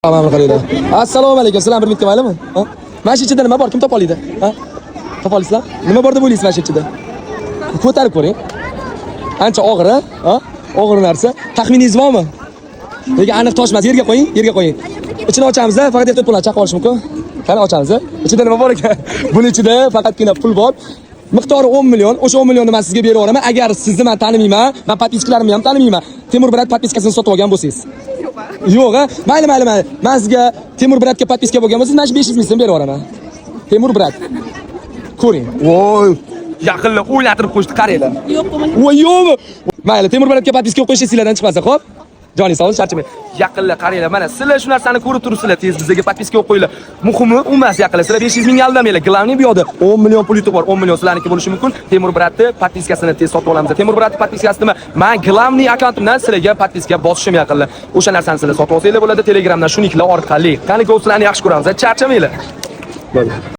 Tamam qaranglar. Assalomu alaykum. Sizlar bir bitta maylimi? Ha? Mana shu ichida nima bor? Kim topa oladi? Ha? Topa olasizlar? Nima bor deb o'ylaysiz mana shu ichida? Ko'tarib ko'ring. Ancha og'ir, ha? Og'ir narsa. Taxminingiz bormi? Lekin aniq toshmas. Yerga qo'ying, yerga qo'ying. Ichini ochamiz, faqat ehtiyot bo'ling, chaqib olish mumkin. Qani ochamiz. Ichida nima bor ekan? Buning ichida faqatgina pul bor. Miqdori 10 million. O'sha 10 millionni men sizga berib yuboraman. Agar sizni men tanimayman, men podpiskalarimni ham tanimayman. Temur Brat podpiskasini sotib olgan bo'lsangiz. Yo'q, mayli. Men sizga Temur Bratga podpiska bo'lgan bo'lsangiz, men 500 ming so'm berib yuboraman. Temur Brat. Ko'ring. Voy, yaqinlar o'ylatirib qo'yishdi, qaranglar. Yo'q, voy, yo'qmi? Mayli, Temur Bratga podpiska qo'yish sizlardan chiqmasa, xo'p? Joning sog' charchamang. Yaqinlar qaranglar, mana sizlar shu narsani ko'rib turibsizlar, tez bizga podpiska qo'yinglar. Muhimi u emas, yaqinlar. Sizlar 500 ming aldamanglar. Glavniy bu yoqda 10 million pul yutib bor. 10 million sizlarniki bo'lishi mumkin. Temur Bratni podpiskasini tez sotib olamiz. Temur Bratni podpiskasi nima? Men glavniy akkauntimdan sizlarga podpiska bosishim yaqinlar. O'sha narsani sizlar sotib olsanglar bo'ladi. Telegramdan shuniklar orqali. Qani, sizlarni yaxshi ko'ramiz. Charchamanglar.